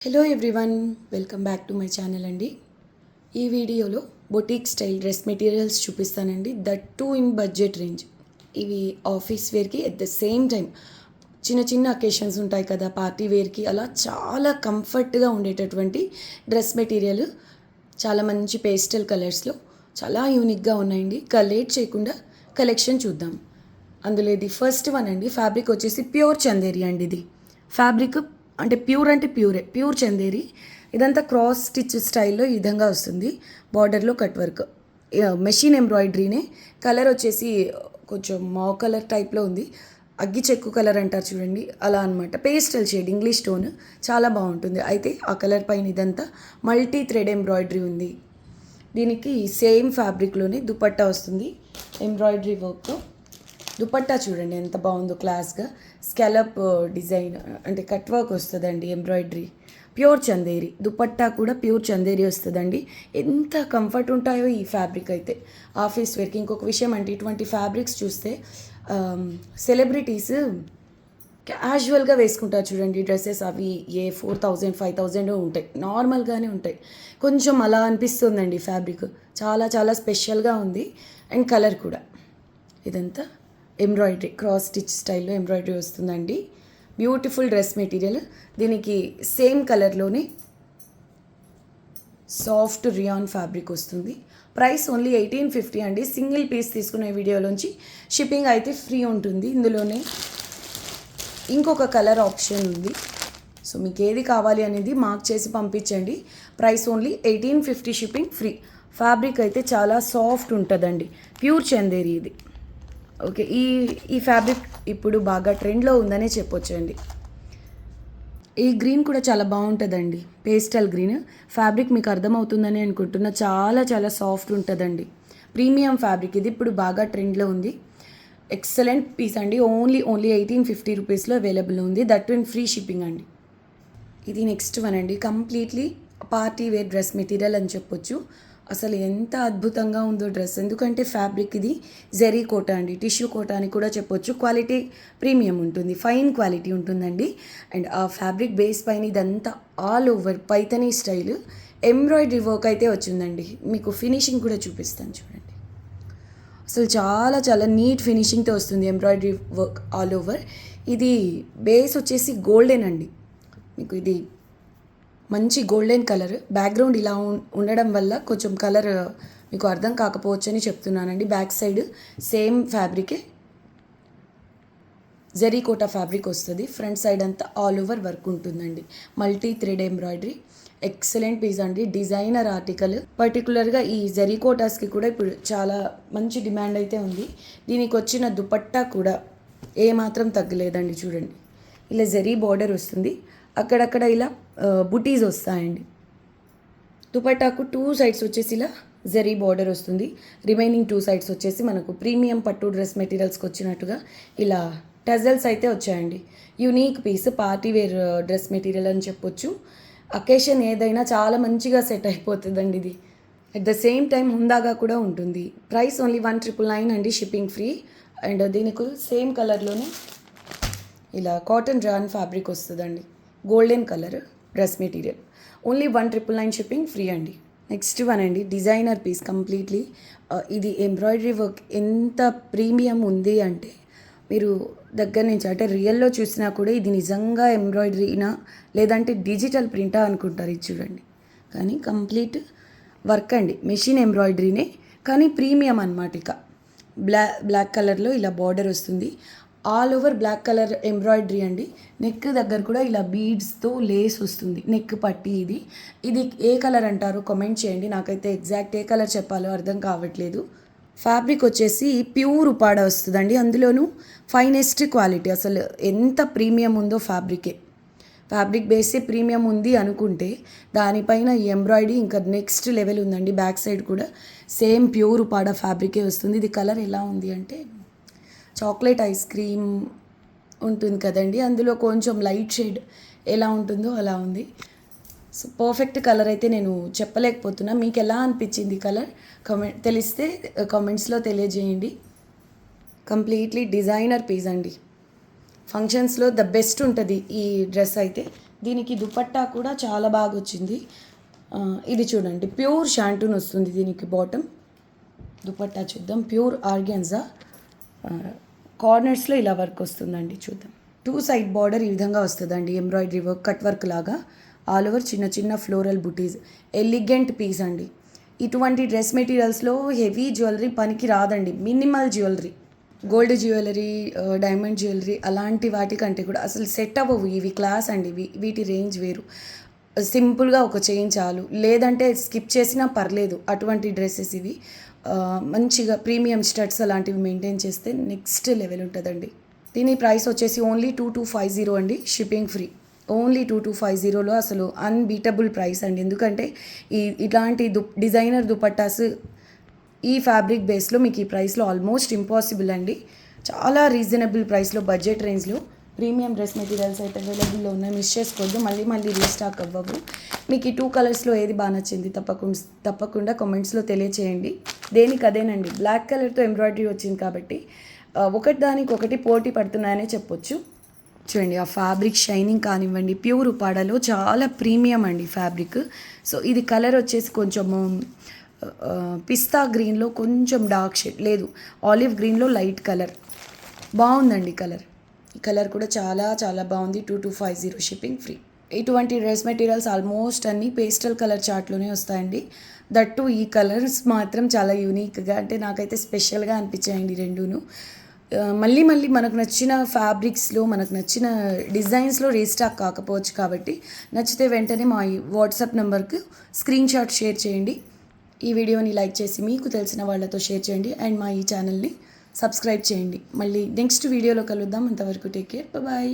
Hello everyone, welcome back to my channel అండి. ఈ వీడియోలో బొటిక్ స్టైల్ డ్రెస్ మెటీరియల్స్ చూపిస్తానండి, that two in budget range. ఇవి office వేర్కి ఎట్ ద సేమ్ టైం చిన్న చిన్న అకేషన్స్ ఉంటాయి కదా, పార్టీ వేర్కి, అలా చాలా కంఫర్ట్గా ఉండేటటువంటి డ్రెస్ మెటీరియల్. చాలా మంచి పేస్టల్ కలర్స్లో చాలా యూనిక్గా ఉన్నాయండి. లేట్ చేయకుండా కలెక్షన్ చూద్దాం. అందులో ఇది ఫస్ట్ వన్ అండి. ఫ్యాబ్రిక్ వచ్చేసి ప్యూర్ చందేరి అండి. ఇది ఫ్యాబ్రిక్ అంటే ప్యూర్ చందేరి. ఇదంతా క్రాస్ స్టిచ్ స్టైల్లో ఈ విధంగా వస్తుంది. బార్డర్లో కట్ వర్క్, మెషిన్ ఎంబ్రాయిడరీనే. కలర్ వచ్చేసి కొంచెం మావ్ కలర్ టైప్లో ఉంది. అగ్గి చెక్కు కలర్ అంటారు చూడండి, అలా అనమాట. పేస్టల్ షేడ్, ఇంగ్లీష్ టోన్, చాలా బాగుంటుంది. అయితే ఆ కలర్ పైన ఇదంతా మల్టీ థ్రెడ్ ఎంబ్రాయిడరీ ఉంది. దీనికి సేమ్ ఫ్యాబ్రిక్లోనే దుపట్టా వస్తుంది, ఎంబ్రాయిడరీ వర్క్తో. దుపట్టా చూడండి ఎంత బాగుందో, క్లాస్గా స్కాలప్ డిజైన్ అంటే కట్ వర్క్ వస్తుందండి, ఎంబ్రాయిడరీ. ప్యూర్ చందేరి దుపట్టా కూడా ప్యూర్ చందేరి వస్తుందండి. ఎంత కంఫర్ట్ ఉంటాయో ఈ ఫ్యాబ్రిక్ అయితే ఆఫీస్ వేర్కి. ఇంకొక విషయం అంటే, ఇటువంటి ఫ్యాబ్రిక్స్ చూస్తే సెలబ్రిటీస్ క్యాజువల్గా వేసుకుంటారు చూడండి డ్రెస్సెస్. అవి 4,000 5,000 ఉంటాయి, నార్మల్గానే ఉంటాయి. కొంచెం అలా అనిపిస్తుందండి ఫ్యాబ్రిక్. చాలా చాలా స్పెషల్గా ఉంది. అండ్ కలర్ కూడా ఇదంతా ఎంబ్రాయిడరీ, క్రాస్ స్టిచ్ స్టైల్లో ఎంబ్రాయిడరీ వస్తుందండి. Beautiful dress material. దీనికి సేమ్ కలర్లోనే సాఫ్ట్ రియాన్ ఫ్యాబ్రిక్ వస్తుంది. ప్రైస్ ఓన్లీ 1850 అండి. సింగిల్ పీస్ తీసుకునే వీడియోలోంచి షిప్పింగ్ అయితే ఫ్రీ ఉంటుంది. ఇందులోనే ఇంకొక కలర్ ఆప్షన్ ఉంది. సో మీకు ఏది కావాలి అనేది మార్క్ చేసి పంపించండి. Price only 1850, shipping free. Fabric అయితే చాలా సాఫ్ట్ ఉంటుందండి, ప్యూర్ చందేరి ఇది. ఓకే, ఈ ఫ్యాబ్రిక్ ఇప్పుడు బాగా ట్రెండ్లో ఉందనే చెప్పొచ్చండి. ఈ గ్రీన్ కూడా చాలా బాగుంటుందండి, పేస్టల్ గ్రీన్. ఫ్యాబ్రిక్ మీకు అర్థమవుతుందని అనుకుంటున్నా. చాలా చాలా సాఫ్ట్ ఉంటుందండి, ప్రీమియం ఫ్యాబ్రిక్ ఇది. ఇప్పుడు బాగా ట్రెండ్లో ఉంది. ఎక్సలెంట్ పీస్ అండి. ఓన్లీ 1850 రూపీస్లో అవైలబుల్ ఉంది, దట్ ఇన్ ఫ్రీ షిప్పింగ్ అండి. ఇది నెక్స్ట్ వన్ అండి. Completely party wear dress material అని చెప్పొచ్చు. అసలు ఎంత అద్భుతంగా ఉందో డ్రెస్. ఎందుకంటే ఫ్యాబ్రిక్ ఇది జెరీ కోటా అండి, టిష్యూ కోటా అని కూడా చెప్పొచ్చు. క్వాలిటీ ప్రీమియం ఉంటుంది, ఫైన్ క్వాలిటీ ఉంటుందండి. అండ్ ఆ ఫ్యాబ్రిక్ బేస్ పైన ఇదంతా all over Paithani style embroidery work అయితే వచ్చిందండి. మీకు ఫినిషింగ్ కూడా చూపిస్తాను చూడండి. అసలు చాలా చాలా నీట్ ఫినిషింగ్తో వస్తుంది ఎంబ్రాయిడరీ వర్క్ ఆల్ ఓవర్. ఇది బేస్ వచ్చేసి గోల్డెన్ అండి. మీకు ఇది మంచి గోల్డెన్ కలర్. బ్యాక్గ్రౌండ్ ఇలా ఉండడం వల్ల కొంచెం కలర్ మీకు అర్థం కాకపోవచ్చు అని చెప్తున్నానండి. బ్యాక్ సైడ్ సేమ్ ఫ్యాబ్రికే జెరీ కోటా ఫ్యాబ్రిక్ వస్తుంది. ఫ్రంట్ సైడ్ అంతా ఆల్ ఓవర్ వర్క్ ఉంటుందండి, multi thread embroidery. Excellent piece అండి, డిజైనర్ ఆర్టికల్. పర్టికులర్గా ఈ జెరీ కోటాస్కి కూడా ఇప్పుడు చాలా మంచి డిమాండ్ అయితే ఉంది. దీనికి వచ్చిన దుపట్టా కూడా ఏమాత్రం తగ్గలేదండి. చూడండి, ఇలా జెరీ బార్డర్ వస్తుంది, అక్కడక్కడ ఇలా బుటీస్ వస్తాయండి. దుపట్టాకు 2 సైడ్స్ వచ్చేసి ఇలా జరీ బార్డర్ వస్తుంది. రిమైనింగ్ 2 సైడ్స్ వచ్చేసి మనకు ప్రీమియం పట్టు డ్రెస్ మెటీరియల్స్కి వచ్చినట్టుగా ఇలా టజల్స్ అయితే వచ్చాయండి. Unique piece, party wear dress material అని చెప్పొచ్చు. అకేషన్ ఏదైనా చాలా మంచిగా సెట్ అయిపోతుందండి ఇది. అట్ ద సేమ్ టైం హుందాగా కూడా ఉంటుంది. ప్రైస్ ఓన్లీ 1999 అండి, షిప్పింగ్ ఫ్రీ. అండ్ దీనికి సేమ్ కలర్లోనే ఇలా కాటన్ డ్రాన్ ఫ్యాబ్రిక్ వస్తుందండి, golden colour dress material. Only 1999, shipping free అండి. నెక్స్ట్ వన్ అండి, డిజైనర్ పీస్ కంప్లీట్లీ. ఇది ఎంబ్రాయిడరీ వర్క్ ఎంత ప్రీమియం ఉంది అంటే, మీరు దగ్గర నుంచి అంటే రియల్లో చూసినా కూడా ఇది నిజంగా ఎంబ్రాయిడరీనా లేదంటే డిజిటల్ ప్రింటా అనుకుంటారు. ఇది చూడండి, కానీ కంప్లీట్ వర్క్ అండి, మెషిన్ ఎంబ్రాయిడరీనే, కానీ ప్రీమియం అనమాట. ఇక బ్లాక్ కలర్లో ఇలా బార్డర్ వస్తుంది, all over black colour embroidery అండి. నెక్ దగ్గర కూడా ఇలా బీడ్స్తో లేస్ వస్తుంది, నెక్ పట్టి. ఇది ఏ కలర్ అంటారో కామెంట్ చేయండి. నాకైతే ఎగ్జాక్ట్ ఏ కలర్ చెప్పాలో అర్థం కావట్లేదు. ఫ్యాబ్రిక్ వచ్చేసి ప్యూర్ ఉపాడ వస్తుందండి, అందులోనూ ఫైనెస్ట్ క్వాలిటీ. అసలు ఎంత ప్రీమియం ఉందో ఫ్యాబ్రిక్ బేసే ప్రీమియం ఉంది అనుకుంటే, దానిపైన ఈ ఎంబ్రాయిడరీ ఇంకా నెక్స్ట్ లెవెల్ ఉందండి. బ్యాక్ సైడ్ కూడా సేమ్ ప్యూర్ ఉపాడ ఫ్యాబ్రికే వస్తుంది. ఇది కలర్ ఎలా ఉంది అంటే, చాక్లెట్ ఐస్ క్రీమ్ ఉంటుంది కదండి, అందులో కొంచెం లైట్ షేడ్ ఎలా ఉంటుందో అలా ఉంది. సో పర్ఫెక్ట్ కలర్ అయితే నేను చెప్పలేకపోతున్నా. మీకు ఎలా అనిపించింది కలర్ తెలిస్తే కామెంట్స్లో తెలియజేయండి. కంప్లీట్లీ డిజైనర్ పీస్ అండి. ఫంక్షన్స్లో ద బెస్ట్ ఉంటుంది ఈ డ్రెస్ అయితే. దీనికి దుపట్టా కూడా చాలా బాగా వచ్చింది. ఇది చూడండి, ప్యూర్ షాంటూన్ వస్తుంది దీనికి బాటమ్. దుపట్టా చూద్దాం, ప్యూర్ ఆర్గాన్జా. కార్నర్స్లో ఇలా వర్క్ వస్తుందండి, చూద్దాం. 2 సైడ్ బార్డర్ ఈ విధంగా వస్తుందండి, ఎంబ్రాయిడరీ వర్క్, కట్ వర్క్ లాగా. ఆల్ ఓవర్ చిన్న చిన్న ఫ్లోరల్ బుటీస్. ఎలిగెంట్ పీస్ అండి. ఇటువంటి డ్రెస్ మెటీరియల్స్లో హెవీ జ్యువెలరీ పనికి రాదండి. Minimal jewellery, gold jewellery, diamond jewellery అలాంటి వాటికంటే కూడా అసలు సెట్ అవ్వవు ఇవి. క్లాస్ అండి వీటి రేంజ్ వేరు. సింపుల్గా ఒక చైన్ చాలు, లేదంటే స్కిప్ చేసినా పర్లేదు. అటువంటి డ్రెస్సెస్ ఇవి. మంచిగా ప్రీమియం స్టడ్స్ అలాంటివి మెయింటైన్ చేస్తే నెక్స్ట్ లెవెల్ ఉంటుందండి. దీని ప్రైస్ వచ్చేసి ఓన్లీ 2250 అండి, షిప్పింగ్ ఫ్రీ. ఓన్లీ 2250లో అసలు అన్బీటబుల్ ప్రైస్ అండి. ఎందుకంటే ఇట్లాంటి డిజైనర్ దుపట్టాస్ ఈ ఫ్యాబ్రిక్ బేస్లో మీకు ఈ ప్రైస్లో ఆల్మోస్ట్ ఇంపాసిబుల్ అండి. చాలా రీజనబుల్ ప్రైస్లో, బడ్జెట్ రేంజ్లో ప్రీమియం డ్రెస్ మెటీరియల్స్ అయితే అవైలబుల్లో ఉన్నాయి. మిస్ చేసుకోవద్దు, మళ్ళీ రీస్టాక్ అవ్వవు. మీకు ఈ 2 కలర్స్లో ఏది బాగా నచ్చింది తప్పకుండా కామెంట్స్లో తెలియచేయండి. దేనికి అదేనండి, బ్లాక్ కలర్తో ఎంబ్రాయిడరీ వచ్చింది కాబట్టి ఒకటి దానికి ఒకటి పోటీ పడుతున్నాయనే చెప్పొచ్చు. చూడండి, ఆ ఫ్యాబ్రిక్ షైనింగ్ కానివ్వండి, ప్యూర్ ఉపాడలో చాలా ప్రీమియం అండి ఫ్యాబ్రిక్. సో ఇది కలర్ వచ్చేసి కొంచెము పిస్తా గ్రీన్లో కొంచెం డార్క్ షేడ్, లేదు ఆలివ్ గ్రీన్లో లైట్ కలర్. బాగుందండి కలర్. ఈ కలర్ కూడా చాలా చాలా బాగుంది. 2250 షిప్పింగ్ ఫ్రీ. ఇటువంటి డ్రెస్ మెటీరియల్స్ ఆల్మోస్ట్ అన్నీ పేస్టల్ కలర్ చార్ట్లోనే వస్తాయండి. దట్టు ఈ కలర్స్ మాత్రం చాలా యూనిక్గా, అంటే నాకైతే స్పెషల్గా అనిపించాయండి రెండును. మళ్ళీ మనకు నచ్చిన ఫ్యాబ్రిక్స్లో, మనకు నచ్చిన డిజైన్స్లో రీస్టాక్ కాకపోవచ్చు కాబట్టి నచ్చితే వెంటనే మా వాట్సాప్ నెంబర్కి స్క్రీన్ షాట్ షేర్ చేయండి. ఈ వీడియోని లైక్ చేసి మీకు తెలిసిన వాళ్ళతో షేర్ చేయండి. అండ్ మా ఈ ఛానల్ని సబ్స్క్రైబ్ చేయండి. మళ్ళీ నెక్స్ట్ వీడియోలో కలుద్దాం. అంతవరకు టేక్ కేర్, బాయ్.